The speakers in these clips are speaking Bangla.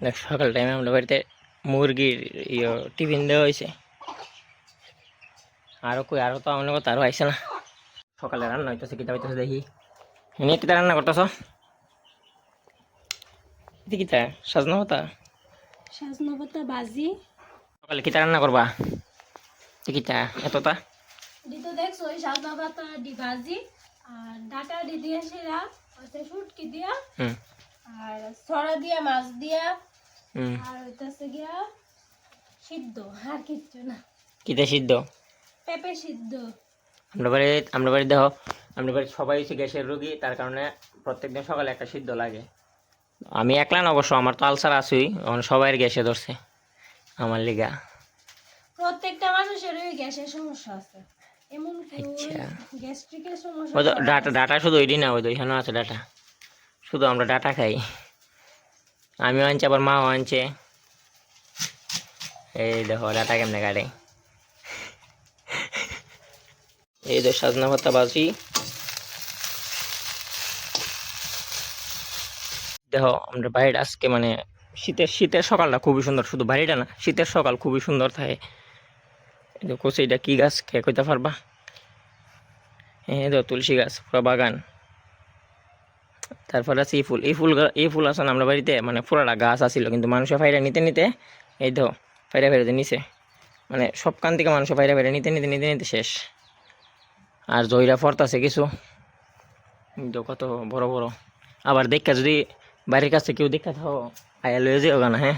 দেখ সকাল টাইমে আমরা বাড়িতে মুরগির টিফিন দেওয়া হয়েছে। আরো তো আমার কথা আরো আইসে না। সকালে রান্না হইতেছে, কিতা হইতেছে দেখি। এনে কিতা রান্না করতেছ? কিতা সাজনা হতা? সাজনা পাতা ভাজি। সকালে কিতা রান্না করবা? কিতা এতটা? তো দেখছো ওই সাজনা পাতা দি ভাজি আর ডাটা দি দিয়ে সেরা হচ্ছে শুটকি দিয়া আর ছড়া দিয়া মাছ দিয়া আর হইতাছে গিয়া সিদ্ধ আর কিচ্ছু না। কিতা সিদ্ধ? পেঁপে সিদ্ধ। আমরা বাড়ি দেখো, আমরা বাড়ি সবাই হচ্ছে গ্যাসের রোগী, তার কারণে প্রত্যেকদিন সকালে একটা সিদ্ধ লাগে। আমি একলা না অবশ্য, আমার তো আলসার আছেই, সবাই গ্যাসে ধরছে আমার লিগা। প্রত্যেকটা মানুষের ওই গ্যাসের সমস্যা আছে, এমন কি আচ্ছা, গ্যাস্ট্রিকের সমস্যা ওই তো সবার ডাটা আছে। ডাটা শুধু ওইটি না, ওই তো এখানেও আছে ডাটা, শুধু আমরা ডাটা খাই। আমিও আনছি, আবার মাও আনছে। এই দেখো ডাটা কেমনে কাটে। এই তো সাজনা পাতা ভাজি। দেখো আমরা বাইরে আজকে মানে শীতের সকালটা খুবই সুন্দর, শুধু বাড়িটা না, শীতের সকাল খুবই সুন্দর থাকে। এই তো কোসে এটা কি গাছ কে কইতে পারবা? এই তো তুলসী গাছ, পুরো বাগান। তারপর আছে এই ফুল আছে না আমরা বাড়িতে, মানে পুরাটা গাছ আসছিল, কিন্তু মানুষের ফাইরা নিতে নিতে এই তো ফাইরা ফাইরাতে নিছে, মানে সব কান থেকে মানুষের ফাইরা ফাইরা নিতে নিতে নিতে নিতে শেষ। আর জয়রা ফরতাছে কিছু, তো কত বড় বড়। আবার দেখা যদি বাড়ির কাছে কেউ দেখা থাকো, আয়া লয়ে যেও গানা। হ্যাঁ,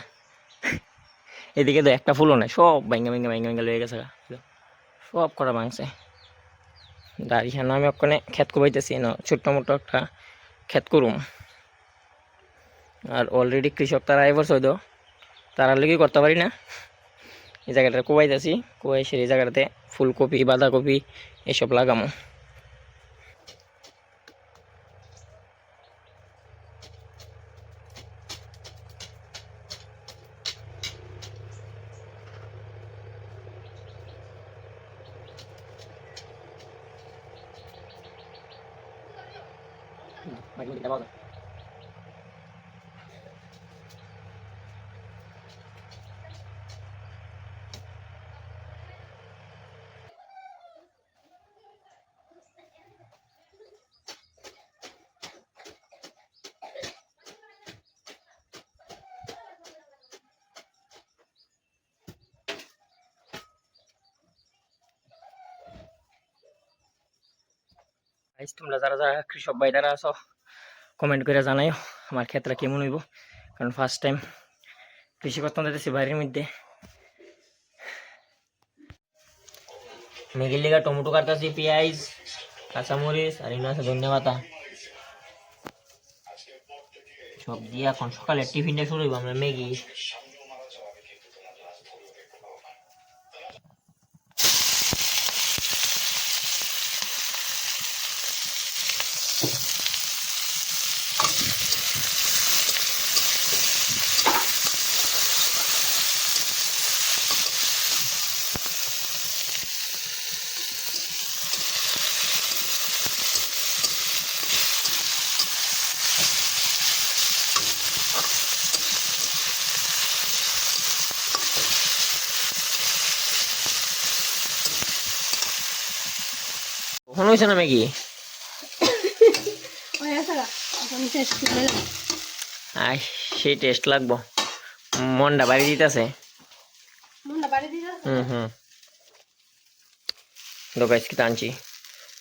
এদিকে তো একটা ফুলও নাই, সব ভাঙ্গা ভাঙ্গা ভাঙ্গা ভাঙ্গা লয়ে গেছে, সব করা ভাঙছে। দাঁড়িয়ে আমি ওখানে ক্ষেত কোবাইতেছি না, ছোট্ট মোটো একটা ক্ষেত করুম। আর অলরেডি কৃষক তারা এবার হয়তো তারা লেগে করতে পারি না। এই জায়গাটা কোবাইতেছি, কোবাই সে এই জায়গাটাতে ফুলকপি বাঁধাকপি এসব লাগামো। তোমরা যারা যারা কৃষক ভাই যারা আছো, কমেন্ট করে জানাইও আমার ক্ষেত্রে কেমন হইব, কারণ ফার্স্ট টাইম কৃষি করতে যেতেছি বাড়ির মধ্যে। মেঘের লিগা টমেটো কাটতেছি, পেঁয়াজ কাঁচামরিচ আর এনে আছে ধনিয়া পাতা, সব দিয়ে এখন সকালে টিফিনটা শুরু হইব। আমরা ম্যাগি কখন হয়েছে না ম্যাগি? আই সেই টেস্ট লাগবো, মনটা বাড়ি দিতেছে। হুম তো গাইস কি টানছি,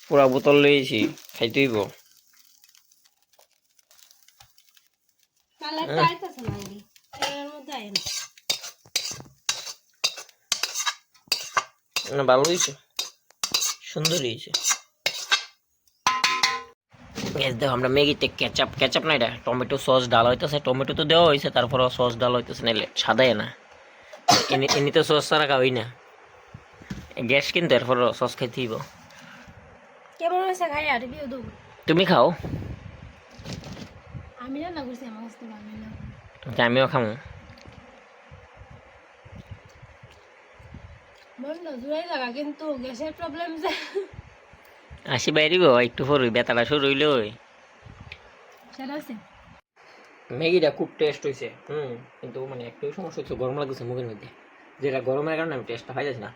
পুরা বোতল লইছি, খাইতে হইব। না ভালো হয়েছে, সুন্দর হয়েছে। গ্যাস দেখো আমরা ম্যাগিতে কেচাপ না, এটা টমেটো সস ডাল হইতেছে, টমেটো তো দেওয়া হয়েছে, তারপরে সস ডাল হইতেছে, নাইলে সাদাই না, এমনিতে সস ছাড়া খাওয়াই না। গ্যাস কিন্তু এরপর সস খাইতে হইব। কেমন হয়েছে খাই আর রিভিউ দেবো। তুমি খাও, আমি রান্না করছি, আমার কাছে ভালো না। আমিও খামো। মন না জুড়াই লাগা, কিন্তু গ্যাসের প্রবলেম যে আসি বাইরিব একটু পর, বেতাটা শুরু হইলে সেটা আছে। ম্যাগিটা খুব টেস্ট হয়েছে কিন্তু মানে একটু সমস্যা হচ্ছে, গরম লাগতেছে মুখের মধ্যে, যেটা গরমের কারণে আমি টেস্টটা পাই যাচ্ছি না।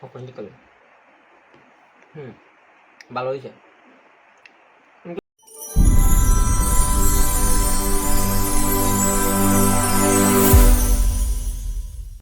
ওখান থেকে ভালো হয়েছে।